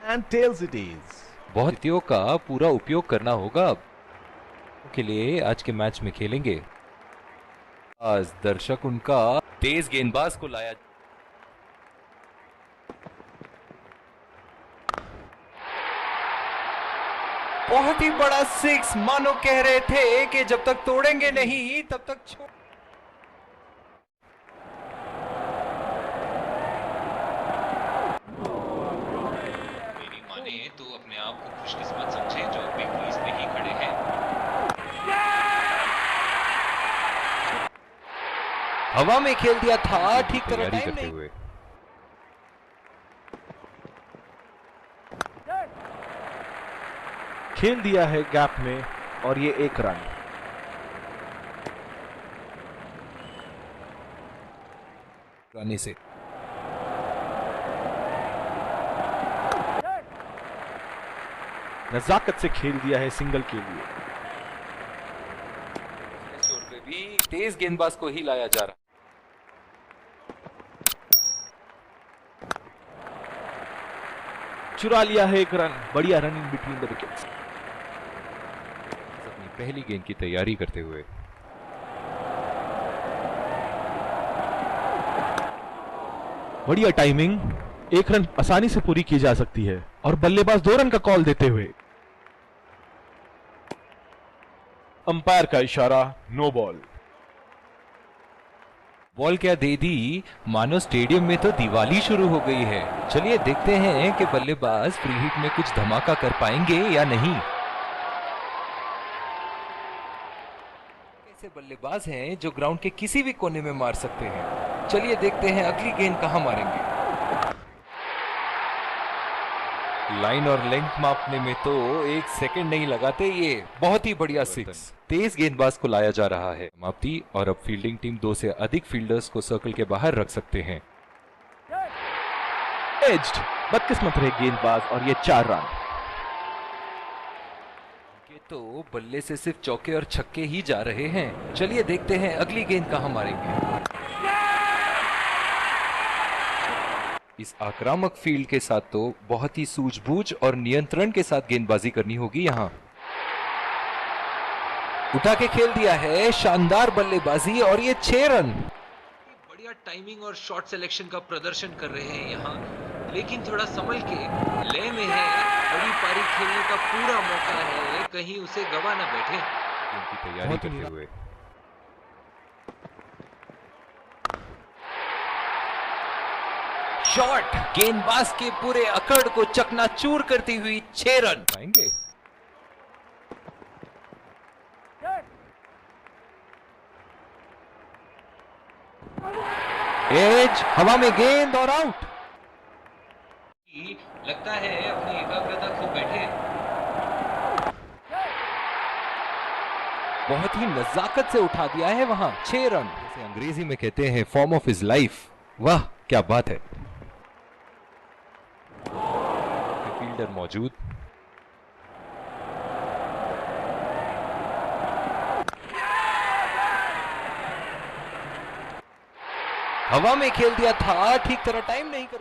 and tails it is. बहुत स्थितियों का पूरा उपयोग करना होगा के लिए आज के मैच में खेलेंगे। आज दर्शक उनका तेज गेंदबाज को लाया। बहुत ही बड़ा सिक्स, मानो कह रहे थे कि जब तक तोड़ेंगे नहीं तब तक मेरी माने तो अपने आप को खुशकिस्मत समझे जो अपने क्रीज पे ही खड़े हैं। हवा में खेल दिया था ठीक तरह टाइम नहीं हुए। खेल दिया है गैप में और ये 1 रन। रानी से नजाकत से खेल दिया है सिंगल के लिए। छोर पे भी तेज गेंदबाज को ही लाया जा रहा। चुरा लिया है 1 रन। बढ़िया run in between the wickets. अपनी पहली गेंद की तैयारी करते हुए बढ़िया टाइमिंग। 1 रन आसानी से पूरी की जा सकती है और बल्लेबाज 2 रन का कॉल देते हुए अंपायर का इशारा, नो बॉल। बॉल क्या दे दी, मानो स्टेडियम में तो दिवाली शुरू हो गई है। चलिए देखते हैं कि बल्लेबाज फ्री हिट में कुछ धमाका कर पाएंगे या नहीं। ऐसे बल्लेबाज हैं जो ग्राउंड के किसी भी कोने में मार सकते हैं। चलिए देखते हैं अगली गेंद कहां मारेंगे। लाइन और लेंथ मापने में तो 1 सेकंड नहीं लगाते ये। बहुत ही बढ़िया सिक्स। तेज गेंदबाज को लाया जा रहा है। समाप्ति और अब फील्डिंग टीम 2 से अधिक फील्डर्स को सर्कल के बाहर रख सकते हैं। एज्ड, बदकिस्मत रहे गेंदबाज और ये 4 रन। ये तो बल्ले से सिर्फ चौके और छक्के ही जा रहे हैं। चलिए देखते हैं अगली गेंद कहां मारेंगे। इस आक्रामक फील्ड के साथ तो बहुत ही सूझबूझ और नियंत्रण के साथ गेंदबाजी करनी होगी यहां। उठा के खेल दिया है, शानदार बल्लेबाजी और ये 6 रन। बढ़िया टाइमिंग और शॉट सिलेक्शन का प्रदर्शन कर रहे हैं यहाँ, लेकिन थोड़ा संभल के लय में है। बड़ी पारी खेलने का पूरा मौका है, कहीं उसे गवा न बैठे। उनकी तैयारी करते हुए शॉट, गेंदबाज के पूरे अकड़ को चकनाचूर करती हुई 6 रन पाएंगे। एज, हवा में गेंद और आउट। लगता है अपनी एकाग्रता खो बैठे। बहुत ही नजाकत से उठा दिया है वहां। 6 रन, जैसे अंग्रेजी में कहते हैं फॉर्म ऑफ हिज लाइफ। वाह क्या बात है। फील्डर मौजूद। हवा में खेल दिया था ठीक तरह टाइम नहीं कर।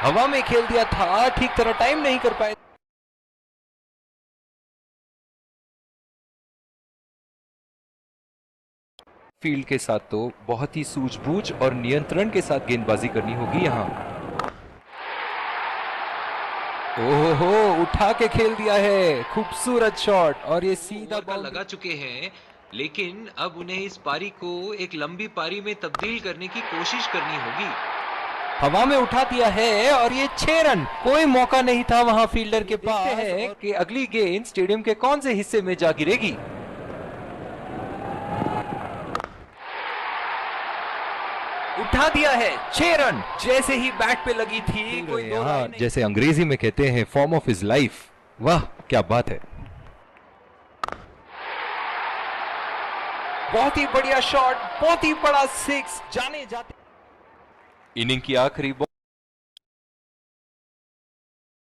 हवा में खेल दिया था ठीक तरह टाइम नहीं कर पाए। फील्ड के साथ तो बहुत ही सूझबूझ और नियंत्रण के साथ गेंदबाजी करनी होगी यहां। ओहो, उठा के खेल दिया है, खूबसूरत शॉट और ये सीधा बॉल लगा चुके हैं, लेकिन अब उन्हें इस पारी को एक लंबी पारी में तब्दील करने की कोशिश करनी होगी। हवा में उठा दिया है और ये 6 रन। कोई मौका नहीं था वहां फील्डर के पास है कि अगली गेंद स्टेडियम के कौन से हिस्से में जा गिरेगी। उठा दिया है, 6 रन। जैसे ही बैट पे लगी थी कोई दो राय नहीं। जैसे अंग्रेजी में कहते हैं फॉर्म ऑफ हिज लाइफ। वाह क्या बात है। बहुत ही बढ़िया शॉट, बहुत ही बड़ा सिक्स। जाने जाते इनिंग की आखिरी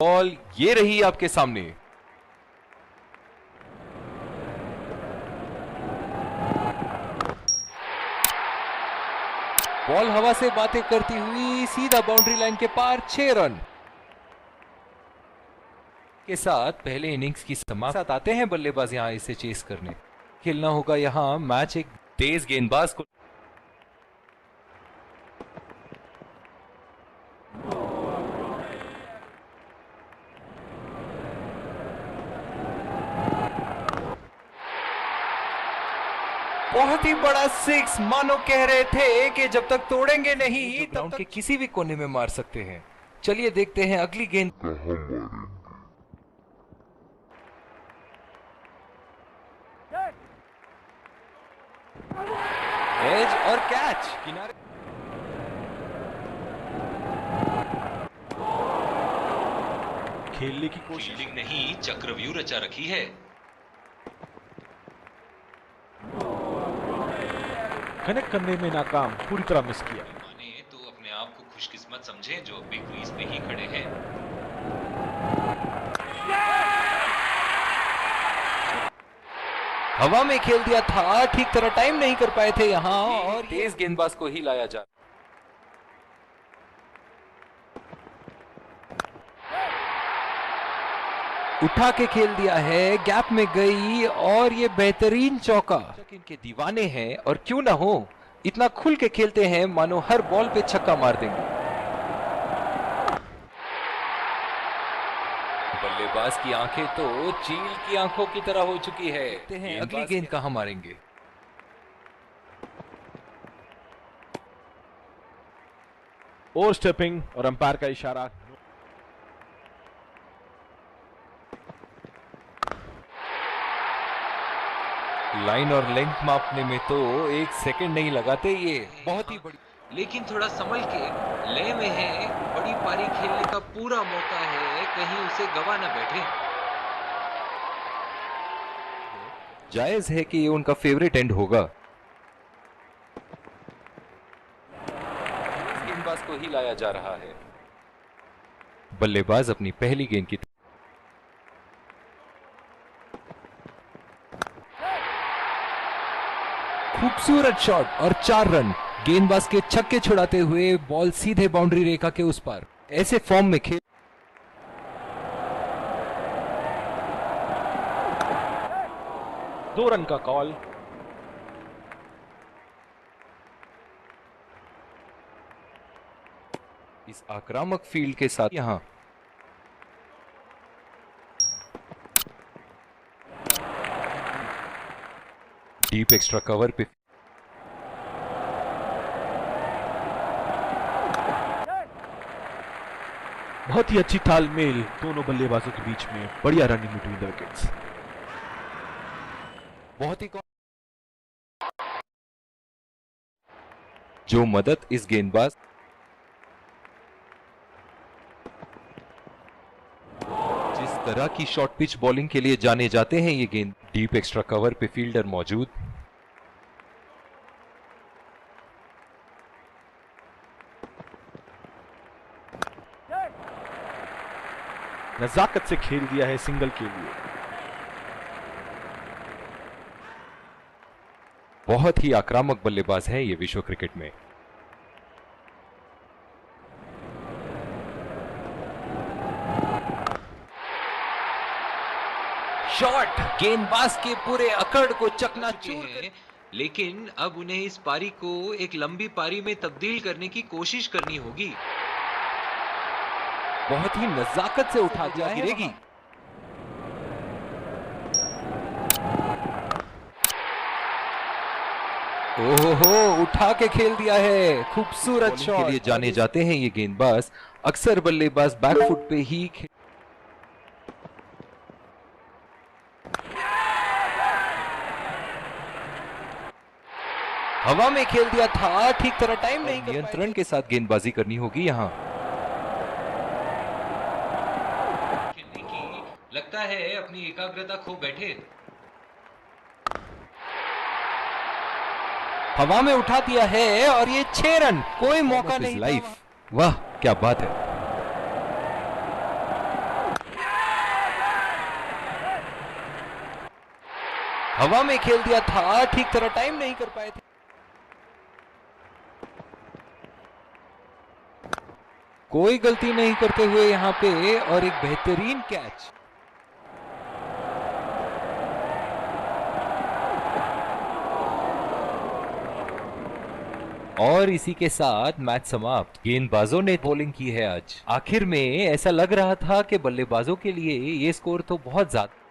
बॉल ये रही आपके सामने। बॉल हवा से बातें करती हुई सीधा बाउंड्री लाइन के पार 6 रन के साथ पहले इनिंग्स की समाप्ति साथ आते हैं बल्लेबाज यहां इसे चेस करने। खेलना होगा यहां मैच एक तेज गेंदबाज को। बहुत ही बड़ा सिक्स, मानो कह रहे थे कि जब तक तोड़ेंगे नहीं तब तक के किसी भी कोने में मार सकते हैं। चलिए देखते हैं अगली गेंद। एज और कैच किनारे। खेलने की कोशिश, फील्डिंग नहीं चक्रव्यूह रचा रखी है। कनेक्ट करने में नाकाम, पूरी तरह मिस किया। माने तो अपने आप को खुशकिस्मत समझे जो बिग क्रीज पे ही खड़े हैं। हवा में खेल दिया था, ठीक तरह टाइम नहीं कर पाए थे यहां और तेज गेंदबाज को ही लाया जा। उठा के खेल दिया है, गैप में गई और ये बेहतरीन चौका। इनके दीवाने हैं और क्यों ना हो, इतना खुल के खेलते हैं मानो हर बॉल पे छक्का मार देंगे। बल्लेबाज की आंखें तो चील की आंखों की तरह हो चुकी है। देखते हैं अगली गेंद कहां मारेंगे। ओवर स्टेपिंग और अंपायर का इशारा। लाइन और लेंथ मापने में तो 1 सेकंड नहीं लगाते ये। बहुत ही बड़ी, लेकिन थोड़ा संभल के, लय में है, बड़ी पारी खेलने का पूरा मौका है, कहीं उसे गवा ना बैठे। जायज है कि ये उनका फेवरेट एंड होगा। गेंदबाज को ही लाया जा रहा है। बल्लेबाज अपनी पहली गेंद की खूबसूरत शॉट और 4 रन। गेंदबाज के छक्के छुड़ाते हुए बॉल सीधे बाउंड्री रेखा के उस पार। ऐसे फॉर्म में खेल 2 रन का कॉल। इस आक्रामक फील्ड के साथ यहां डीप एक्स्ट्रा कवर पे बहुत ही अच्छी तालमेल दोनों बल्लेबाजों के बीच में, बढ़िया run in between the wickets. बहुत ही जो मदद इस गेंदबाज जिस तरह की शॉर्ट पिच बॉलिंग के लिए जाने जाते हैं ये गेंद। डीप एक्स्ट्रा कवर पे फील्डर मौजूद। नजाकत से खेल दिया है सिंगल के लिए। बहुत ही आक्रामक बल्लेबाज है ये विश्व क्रिकेट में। शॉट गेंदबाज के पूरे अकड़ को चकनाचूर है, लेकिन अब उन्हें इस पारी को एक लंबी पारी में तब्दील करने की कोशिश करनी होगी। बहुत ही नजाकत से उठा दिया, गिरेगी। ओहो, उठा के खेल दिया है। खूबसूरत शॉट के लिए जाने जाते हैं ये गेंदबाज। अक्सर बल्लेबाज बैकफुट पे ही हवा में खेल दिया था, ठीक तरह टाइम नहीं। नियंत्रण के साथ गेंदबाजी करनी होगी यहां। लगता है अपनी एकाग्रता खो बैठे। हवा में उठा दिया है और ये 6 रन, कोई मौका नहीं। लाइफ, वाह क्या बात है। हवा में खेल दिया था, ठीक तरह टाइम नहीं कर पाए थे। कोई गलती नहीं करते हुए यहाँ पे और एक बेहतरीन कैच। और इसी के साथ मैच समाप्त। गेंदबाजों ने बॉलिंग की है आज। आखिर में ऐसा लग रहा था कि बल्लेबाजों के लिए ये स्कोर तो बहुत ज्यादा